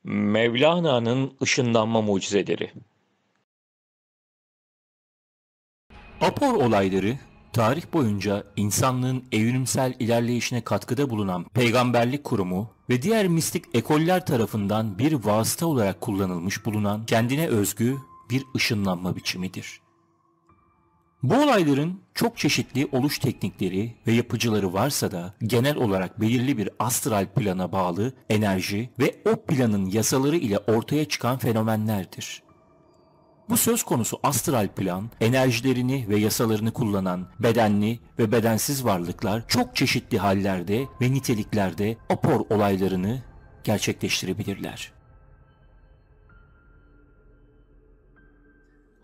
Mevlana'nın ışınlanma mucizeleri. Apor olayları, tarih boyunca insanlığın evrimsel ilerleyişine katkıda bulunan peygamberlik kurumu ve diğer mistik ekoller tarafından bir vasıta olarak kullanılmış bulunan kendine özgü bir ışınlanma biçimidir. Bu olayların çok çeşitli oluş teknikleri ve yapıcıları varsa da genel olarak belirli bir astral plana bağlı enerji ve o planın yasaları ile ortaya çıkan fenomenlerdir. Bu söz konusu astral plan, enerjilerini ve yasalarını kullanan bedenli ve bedensiz varlıklar çok çeşitli hallerde ve niteliklerde apor olaylarını gerçekleştirebilirler.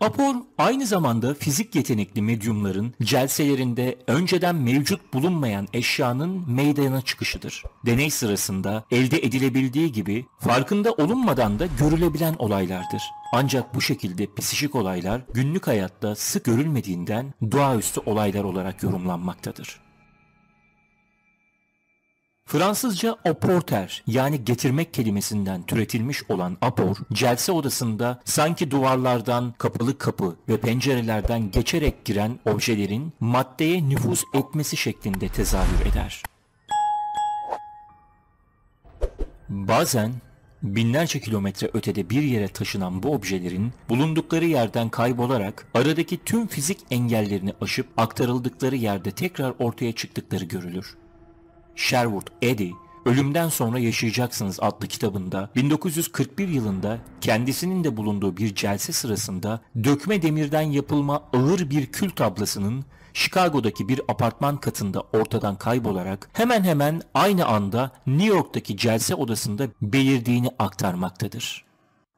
Apor aynı zamanda fizik yetenekli medyumların celselerinde önceden mevcut bulunmayan eşyanın meydana çıkışıdır. Deney sırasında elde edilebildiği gibi farkında olunmadan da görülebilen olaylardır. Ancak bu şekilde psikik olaylar günlük hayatta sık görülmediğinden doğaüstü olaylar olarak yorumlanmaktadır. Fransızca apporter yani getirmek kelimesinden türetilmiş olan apor, celse odasında sanki duvarlardan, kapalı kapı ve pencerelerden geçerek giren objelerin maddeye nüfuz etmesi şeklinde tezahür eder. Bazen binlerce kilometre ötede bir yere taşınan bu objelerin bulundukları yerden kaybolarak aradaki tüm fizik engellerini aşıp aktarıldıkları yerde tekrar ortaya çıktıkları görülür. Sherwood Eddy, Ölümden Sonra Yaşayacaksınız adlı kitabında 1941 yılında kendisinin de bulunduğu bir celse sırasında dökme demirden yapılma ağır bir kül tablasının Chicago'daki bir apartman katında ortadan kaybolarak hemen hemen aynı anda New York'taki celse odasında belirdiğini aktarmaktadır.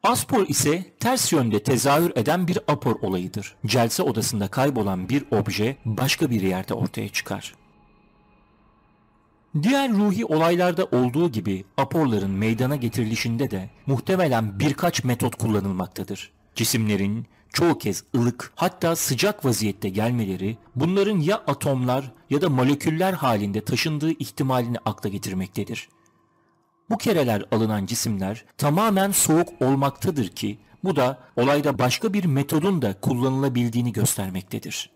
Aspor ise ters yönde tezahür eden bir apor olayıdır. Celse odasında kaybolan bir obje başka bir yerde ortaya çıkar. Diğer ruhi olaylarda olduğu gibi aporların meydana getirilişinde de muhtemelen birkaç metot kullanılmaktadır. Cisimlerin çoğu kez ılık hatta sıcak vaziyette gelmeleri bunların ya atomlar ya da moleküller halinde taşındığı ihtimalini akla getirmektedir. Bu kereler alınan cisimler tamamen soğuk olmaktadır ki bu da olayda başka bir metodun da kullanılabildiğini göstermektedir.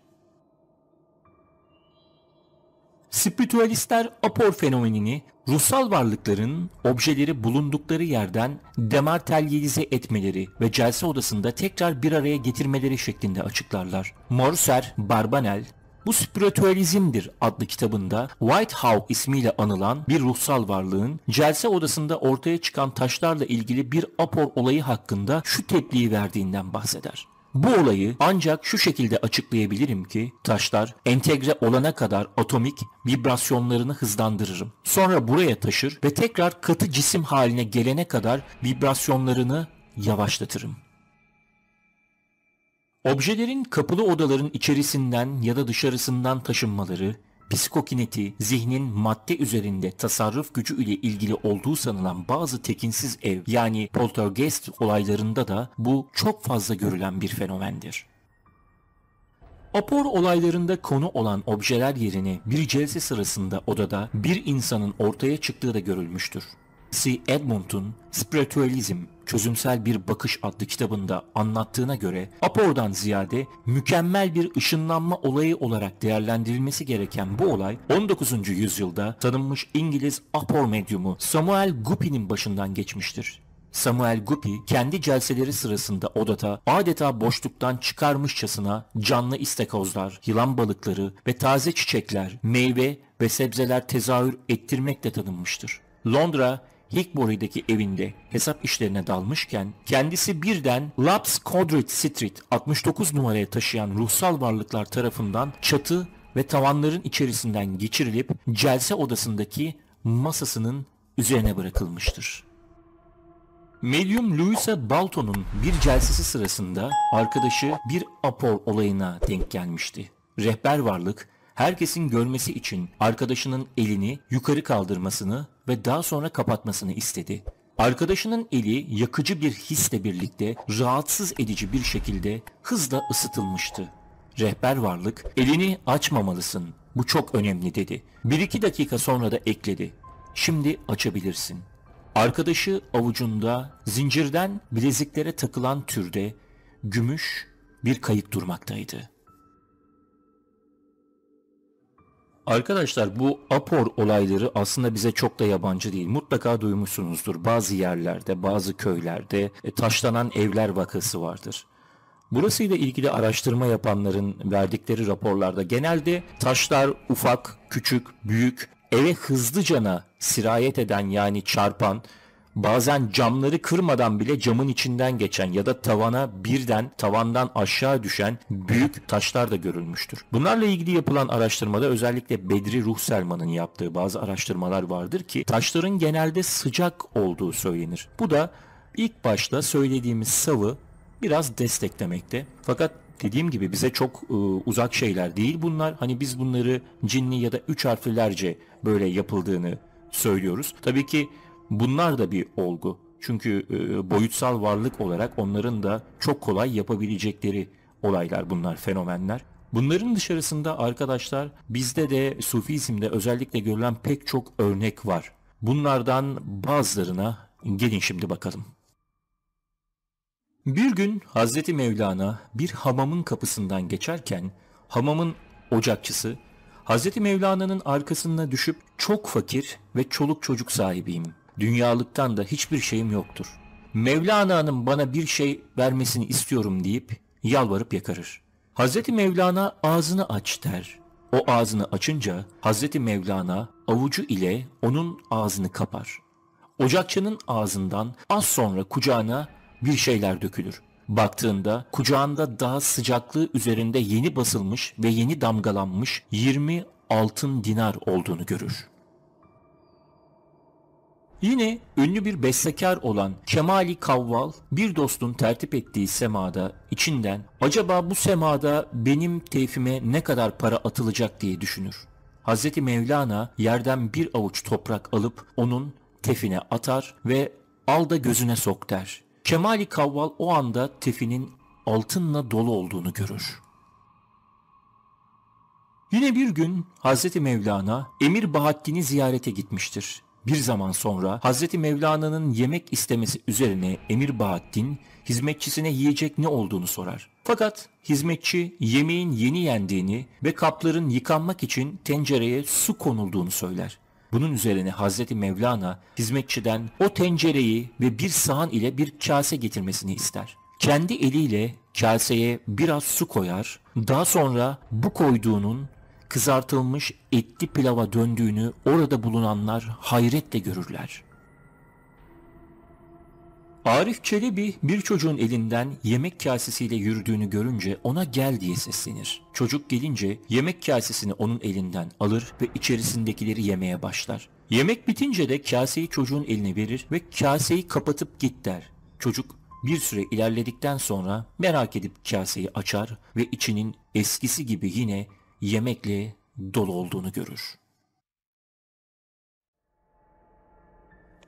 Spiritüalistler apor fenomenini ruhsal varlıkların objeleri bulundukları yerden dematerialize etmeleri ve celse odasında tekrar bir araya getirmeleri şeklinde açıklarlar. Morser Barbanel, Bu Spiritüalizmdir adlı kitabında White Hawk ismiyle anılan bir ruhsal varlığın celse odasında ortaya çıkan taşlarla ilgili bir apor olayı hakkında şu tebliği verdiğinden bahseder. Bu olayı ancak şu şekilde açıklayabilirim ki taşlar entegre olana kadar atomik vibrasyonlarını hızlandırırım. Sonra buraya taşır ve tekrar katı cisim haline gelene kadar vibrasyonlarını yavaşlatırım. Objelerin kapalı odaların içerisinden ya da dışarısından taşınmaları, psikokineti, zihnin madde üzerinde tasarruf gücü ile ilgili olduğu sanılan bazı tekinsiz ev yani poltergeist olaylarında da bu çok fazla görülen bir fenomendir. Apor olaylarında konu olan objeler yerine bir celse sırasında odada bir insanın ortaya çıktığı da görülmüştür. C. Edmund'un Spiritualizm, Çözümsel Bir Bakış adlı kitabında anlattığına göre apordan ziyade mükemmel bir ışınlanma olayı olarak değerlendirilmesi gereken bu olay 19. yüzyılda tanınmış İngiliz apor medyumu Samuel Guppy'nin başından geçmiştir. Samuel Guppy kendi celseleri sırasında odada adeta boşluktan çıkarmışçasına canlı istakozlar, yılan balıkları ve taze çiçekler, meyve ve sebzeler tezahür ettirmekle tanınmıştır. Londra Hickbury'deki evinde hesap işlerine dalmışken kendisi birden Labs Codred Street 69 numaraya taşıyan ruhsal varlıklar tarafından çatı ve tavanların içerisinden geçirilip celse odasındaki masasının üzerine bırakılmıştır. Medyum Louisa Balton'un bir celsesi sırasında arkadaşı bir apor olayına denk gelmişti. Rehber varlık herkesin görmesi için arkadaşının elini yukarı kaldırmasını ve daha sonra kapatmasını istedi. Arkadaşının eli yakıcı bir hisle birlikte rahatsız edici bir şekilde hızla ısıtılmıştı. Rehber varlık elini açmamalısın, bu çok önemli dedi. 1-2 dakika sonra da ekledi. Şimdi açabilirsin. Arkadaşı avucunda zincirden bileziklere takılan türde gümüş bir kayık durmaktaydı. Arkadaşlar, bu apor olayları aslında bize çok da yabancı değil. Mutlaka duymuşsunuzdur. Bazı yerlerde, bazı köylerde taşlanan evler vakası vardır. Burasıyla ilgili araştırma yapanların verdikleri raporlarda genelde taşlar ufak, küçük, büyük, eve hızlıcana sirayet eden, yani çarpan, bazen camları kırmadan bile camın içinden geçen ya da tavana birden tavandan aşağı düşen büyük taşlar da görülmüştür. Bunlarla ilgili yapılan araştırmada özellikle Bedri Ruhselman'ın yaptığı bazı araştırmalar vardır ki taşların genelde sıcak olduğu söylenir. Bu da ilk başta söylediğimiz savı biraz desteklemekte. Fakat dediğim gibi bize çok uzak şeyler değil bunlar. Hani biz bunları cinli ya da üç harflilerce böyle yapıldığını söylüyoruz. Tabii ki bunlar da bir olgu. Çünkü boyutsal varlık olarak onların da çok kolay yapabilecekleri olaylar bunlar, fenomenler. Bunların dışarısında arkadaşlar bizde de Sufizm'de özellikle görülen pek çok örnek var. Bunlardan bazılarına gelin şimdi bakalım. Bir gün Hazreti Mevlana bir hamamın kapısından geçerken hamamın ocakçısı Hazreti Mevlana'nın arkasına düşüp "Çok fakir ve çoluk çocuk sahibiyim. Dünyalıktan da hiçbir şeyim yoktur. Mevlana'nın bana bir şey vermesini istiyorum" deyip yalvarıp yakarır. Hazreti Mevlana "Ağzını aç" der. O ağzını açınca Hazreti Mevlana avucu ile onun ağzını kapar. Ocakçının ağzından az sonra kucağına bir şeyler dökülür. Baktığında kucağında daha sıcaklığı üzerinde yeni basılmış ve yeni damgalanmış 20 altın dinar olduğunu görür. Yine ünlü bir bestekar olan Kemali Kavval bir dostun tertip ettiği semada içinden acaba bu semada benim teyfime ne kadar para atılacak diye düşünür. Hazreti Mevlana yerden bir avuç toprak alıp onun tefine atar ve "Al da gözüne sok" der. Kemali Kavval o anda tefinin altınla dolu olduğunu görür. Yine bir gün Hazreti Mevlana Emir Bahattin'i ziyarete gitmiştir. Bir zaman sonra Hazreti Mevlana'nın yemek istemesi üzerine Emir Bahattin hizmetçisine yiyecek ne olduğunu sorar. Fakat hizmetçi yemeğin yeni yendiğini ve kapların yıkanmak için tencereye su konulduğunu söyler. Bunun üzerine Hazreti Mevlana hizmetçiden o tencereyi ve bir sahan ile bir kase getirmesini ister. Kendi eliyle kaseye biraz su koyar, daha sonra bu koyduğunun kızartılmış etli pilava döndüğünü orada bulunanlar hayretle görürler. Arif Çelebi bir çocuğun elinden yemek kasesiyle yürüdüğünü görünce ona "Gel" diye seslenir. Çocuk gelince yemek kasesini onun elinden alır ve içerisindekileri yemeye başlar. Yemek bitince de kaseyi çocuğun eline verir ve "Kaseyi kapatıp git" der. Çocuk bir süre ilerledikten sonra merak edip kaseyi açar ve içinin eskisi gibi yine yemekle dolu olduğunu görür.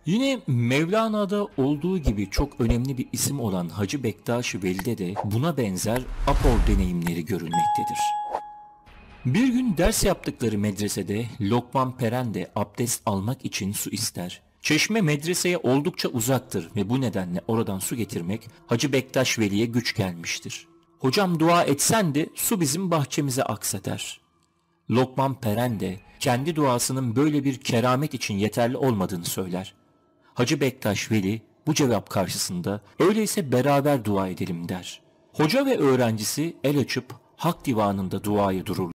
Yine Mevlana'da olduğu gibi çok önemli bir isim olan Hacı Bektaş Veli'de de buna benzer apor deneyimleri görülmektedir. Bir gün ders yaptıkları medresede Lokman Peren de abdest almak için su ister. Çeşme medreseye oldukça uzaktır ve bu nedenle oradan su getirmek Hacı Bektaş Veli'ye güç gelmiştir. "Hocam, dua etsen de su bizim bahçemize aksa" der. Lokman Peren de kendi duasının böyle bir keramet için yeterli olmadığını söyler. Hacı Bektaş Veli bu cevap karşısında "Öyleyse beraber dua edelim" der. Hoca ve öğrencisi el açıp hak divanında duaya dururlar.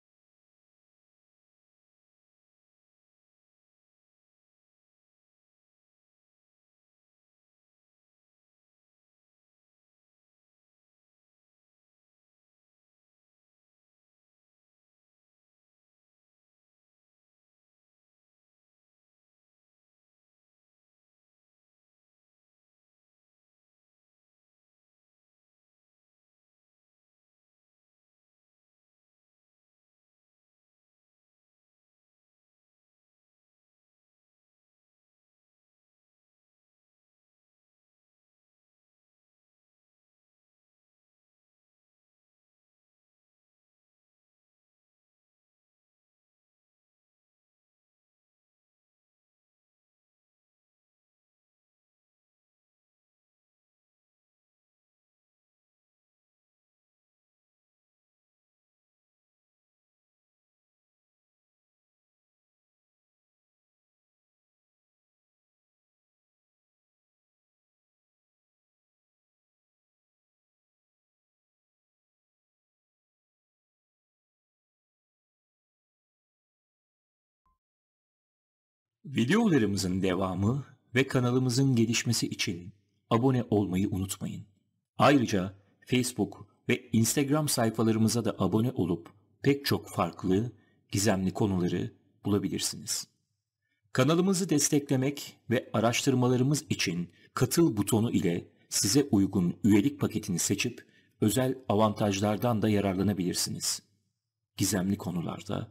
Videolarımızın devamı ve kanalımızın gelişmesi için abone olmayı unutmayın. Ayrıca Facebook ve Instagram sayfalarımıza da abone olup pek çok farklı, gizemli konuları bulabilirsiniz. Kanalımızı desteklemek ve araştırmalarımız için katıl butonu ile size uygun üyelik paketini seçip özel avantajlardan da yararlanabilirsiniz. Gizemli konularda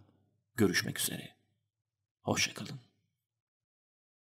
görüşmek üzere. Hoşça kalın.